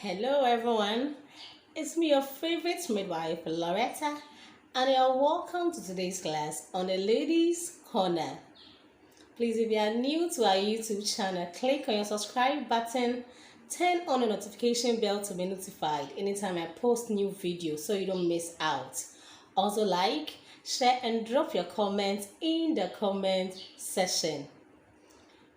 Hello everyone, it's me, your favorite midwife, Loretta, and you're welcome to today's class on the Ladies Corner. Please, if you are new to our YouTube channel, click on your subscribe button, turn on the notification bell to be notified anytime I post new videos so you don't miss out. Also like, share and drop your comments in the comment section.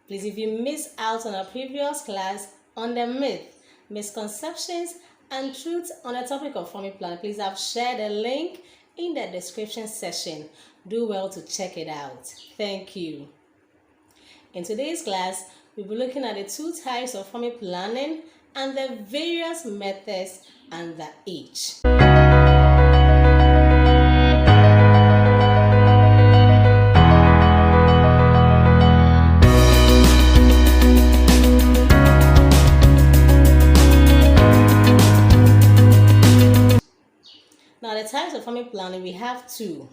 Please, if you miss out on our previous class on the myth, misconceptions, and truths on the topic of family planning, please I've shared a link in the description section. Do well to check it out. Thank you. In today's class, we'll be looking at the two types of family planning and the various methods under each. Now, the types of family planning, we have two.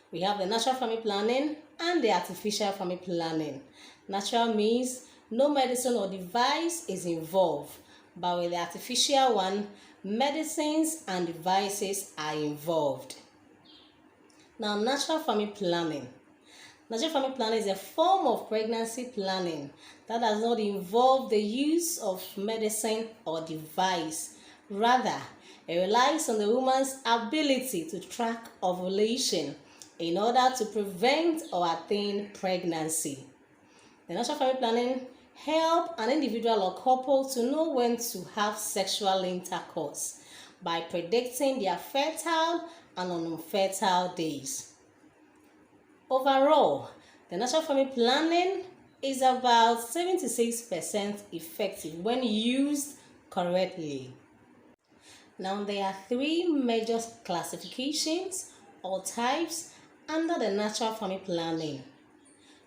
We have the natural family planning and the artificial family planning. Natural means no medicine or device is involved, but with the artificial one, medicines and devices are involved. Now, natural family planning. Natural family planning is a form of pregnancy planning that does not involve the use of medicine or device. Rather, it relies on the woman's ability to track ovulation in order to prevent or attain pregnancy. The natural family planning helps an individual or couple to know when to have sexual intercourse by predicting their fertile and unfertile days. Overall, the natural family planning is about 76% effective when used correctly. Now, there are three major classifications or types under the natural family planning.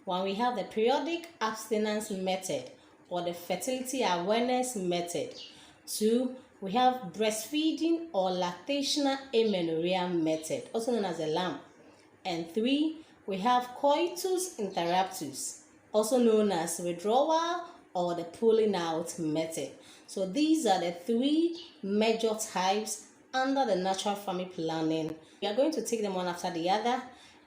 One, we have the periodic abstinence method or the fertility awareness method. Two, we have breastfeeding or lactational amenorrhea method, also known as the LAMP. And three, we have coitus interruptus, also known as withdrawal or the pulling out method. So these are the three major types under the natural family planning. We are going to take them one after the other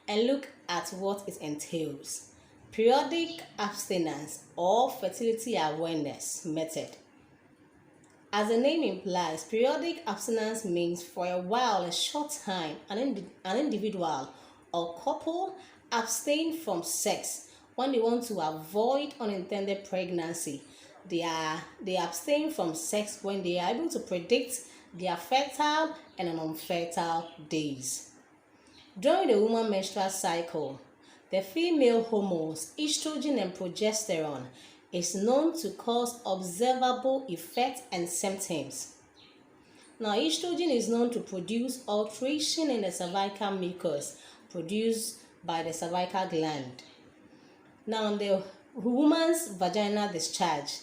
and look at what it entails. Periodic abstinence or fertility awareness method. As the name implies, periodic abstinence means for a while, a short time, an individual or couple abstain from sex when they want to avoid unintended pregnancy. They abstain from sex when they are able to predict their fertile and unfertile days. During the woman's menstrual cycle, the female hormones estrogen and progesterone is known to cause observable effects and symptoms. Now, estrogen is known to produce alteration in the cervical mucus produced by the cervical gland. Now, the woman's vaginal discharge,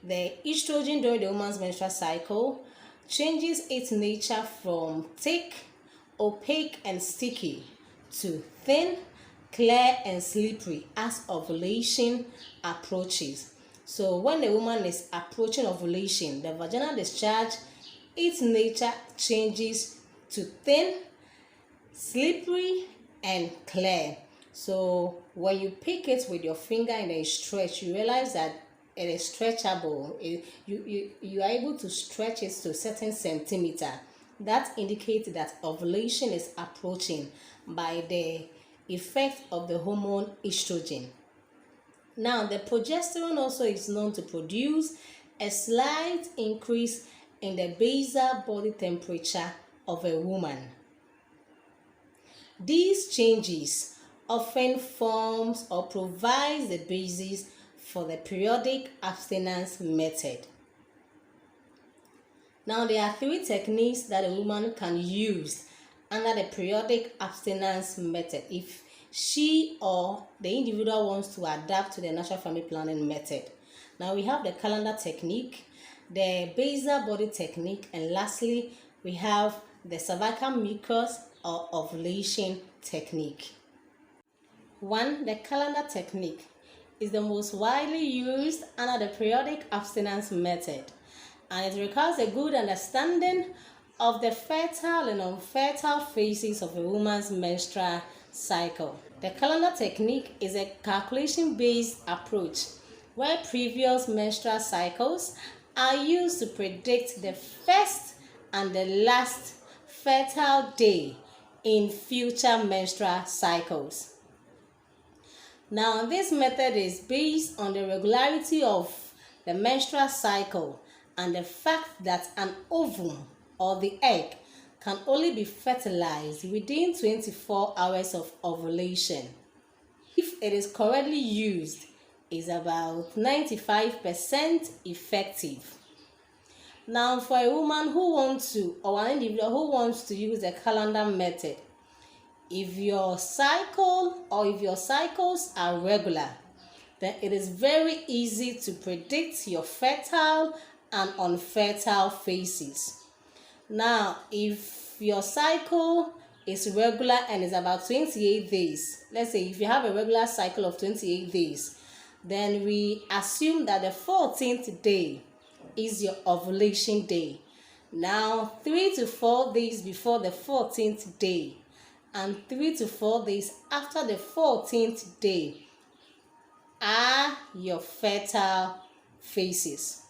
the estrogen during the woman's menstrual cycle changes its nature from thick, opaque, and sticky to thin, clear, and slippery as ovulation approaches. So when the woman is approaching ovulation, the vaginal discharge, its nature changes to thin, slippery, and clear. So when you pick it with your finger and then stretch, you realize that it is stretchable. You are able to stretch it to a certain centimeter. That indicates that ovulation is approaching by the effect of the hormone estrogen. Now, the progesterone also is known to produce a slight increase in the basal body temperature of a woman. These changes often forms or provides the basis for the periodic abstinence method. Now, there are three techniques that a woman can use under the periodic abstinence method if she or the individual wants to adapt to the natural family planning method. Now, we have the calendar technique, the basal body technique, and lastly, we have the cervical mucus or ovulation technique. One, the calendar technique is the most widely used under the periodic abstinence method, and it requires a good understanding of the fertile and unfertile phases of a woman's menstrual cycle. The calendar technique is a calculation-based approach where previous menstrual cycles are used to predict the first and the last fertile day in future menstrual cycles. Now, this method is based on the regularity of the menstrual cycle and the fact that an ovum or the egg can only be fertilized within 24 hours of ovulation. If it is correctly used, it's about 95% effective. Now, for a woman who wants to, or an individual who wants to use the calendar method, if your cycle or if your cycles are regular, then it is very easy to predict your fertile and unfertile phases. Now, if your cycle is regular and is about 28 days, let's say if you have a regular cycle of 28 days, then we assume that the 14th day is your ovulation day. Now, 3 to 4 days before the 14th day and 3 to 4 days after the 14th day are your fertile phases.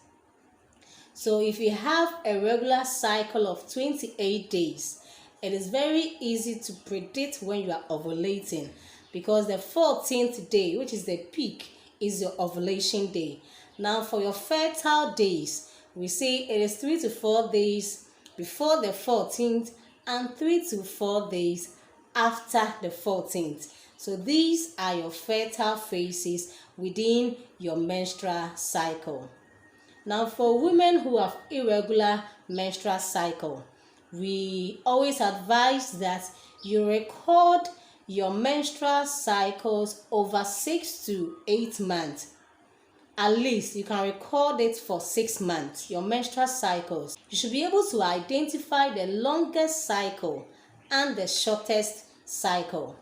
So if you have a regular cycle of 28 days, it is very easy to predict when you are ovulating, because the 14th day, which is the peak, is your ovulation day. Now, for your fertile days, we say it is 3 to 4 days before the 14th and 3 to 4 days after the 14th. So these are your fertile phases within your menstrual cycle. Now, for women who have irregular menstrual cycle, we always advise that you record your menstrual cycles over 6 to 8 months. At least you can record it for 6 months, your menstrual cycles. You should be able to identify the longest cycle and the shortest cycle.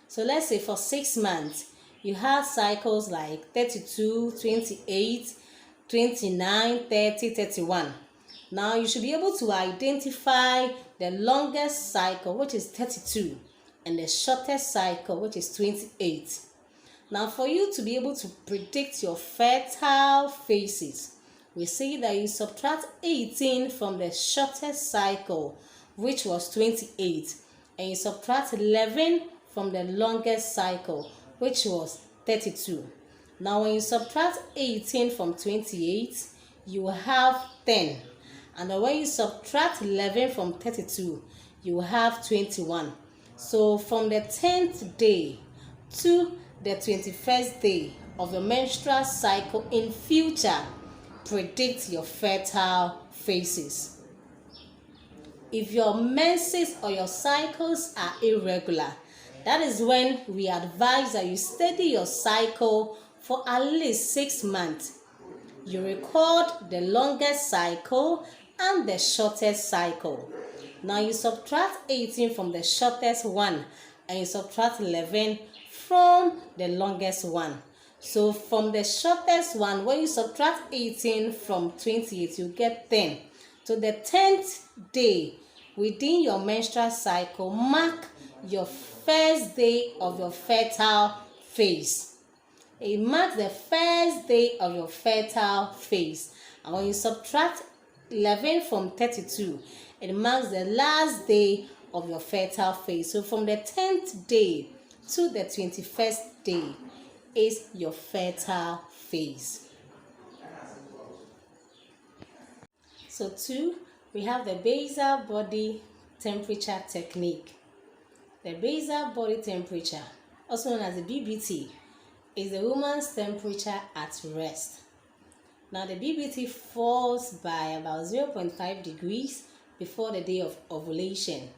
So let's say for 6 months, you have cycles like 32, 28, 29, 30, 31. Now you should be able to identify the longest cycle, which is 32, and the shortest cycle, which is 28. Now, for you to be able to predict your fertile phases, we say that you subtract 18 from the shortest cycle, which was 28, and you subtract 11 from the longest cycle, which was 32. Now, when you subtract 18 from 28, you have 10. And then when you subtract 11 from 32, you have 21. So from the 10th day to the 21st day of the menstrual cycle in future, predict your fertile phases. If your menses or your cycles are irregular, that is when we advise that you study your cycle for at least 6 months. You record the longest cycle and the shortest cycle. Now you subtract 18 from the shortest one and you subtract 11 from the longest one. So from the shortest one, when you subtract 18 from 28, you get 10. So the 10th day within your menstrual cycle mark your first day of your fertile phase. It marks the first day of your fertile phase. And when you subtract 11 from 32, it marks the last day of your fertile phase. So from the 10th day to the 21st day is your fertile phase. So 2, we have the basal body temperature technique. The basal body temperature, also known as the BBT, is the woman's temperature at rest. Now the BBT falls by about 0.5 degrees before the day of ovulation,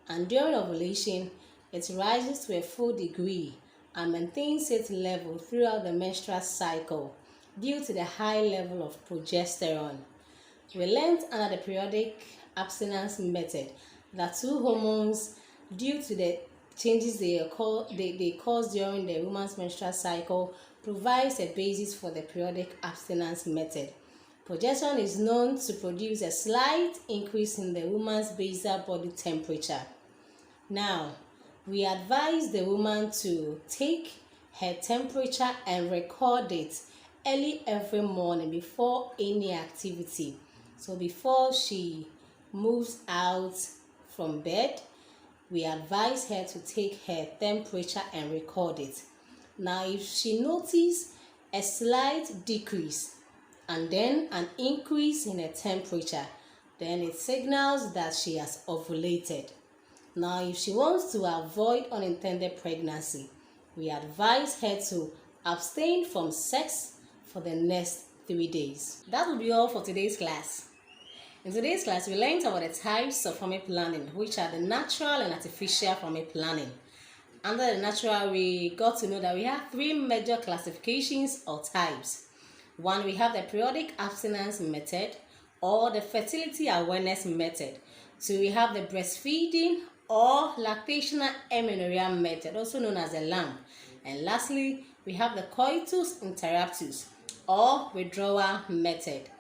and during ovulation it rises to a full degree and maintains its level throughout the menstrual cycle due to the high level of progesterone. We learned under the periodic abstinence method that 2 hormones, due to the changes they cause during the woman's menstrual cycle, provides a basis for the periodic abstinence method. Progesterone is known to produce a slight increase in the woman's basal body temperature. Now, we advise the woman to take her temperature and record it early every morning before any activity. So before she moves out from bed, we advise her to take her temperature and record it. Now, if she notices a slight decrease and then an increase in her temperature, then it signals that she has ovulated. Now, if she wants to avoid unintended pregnancy, we advise her to abstain from sex for the next 3 days. That will be all for today's class. In today's class, we learned about the types of family planning, which are the natural and artificial family planning. Under the natural, we got to know that we have 3 major classifications or types. One, we have the periodic abstinence method or the fertility awareness method. 2, we have the breastfeeding or lactational amenorrhea method, also known as the LAMP. And lastly, we have the coitus interruptus or withdrawal method.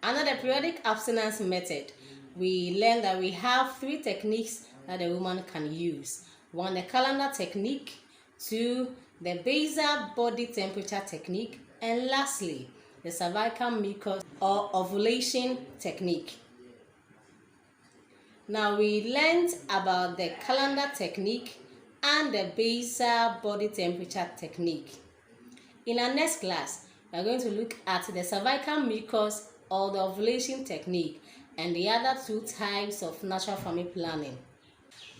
Under the periodic abstinence method, we learned that we have 3 techniques that a woman can use. 1, the calendar technique. 2, the basal body temperature technique. And lastly, the cervical mucus or ovulation technique. Now, we learned about the calendar technique and the basal body temperature technique. In our next class, we are going to look at the cervical mucus or the ovulation technique and the other 2 types of natural family planning.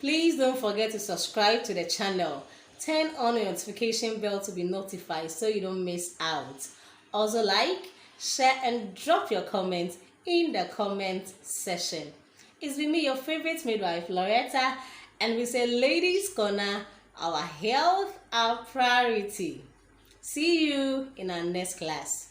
Please don't forget to subscribe to the channel. Turn on your notification bell to be notified so you don't miss out. Also, like, share, and drop your comments in the comment section. It's been me, your favorite midwife, Loretta, and we say, Ladies Corner, our health, our priority. See you in our next class.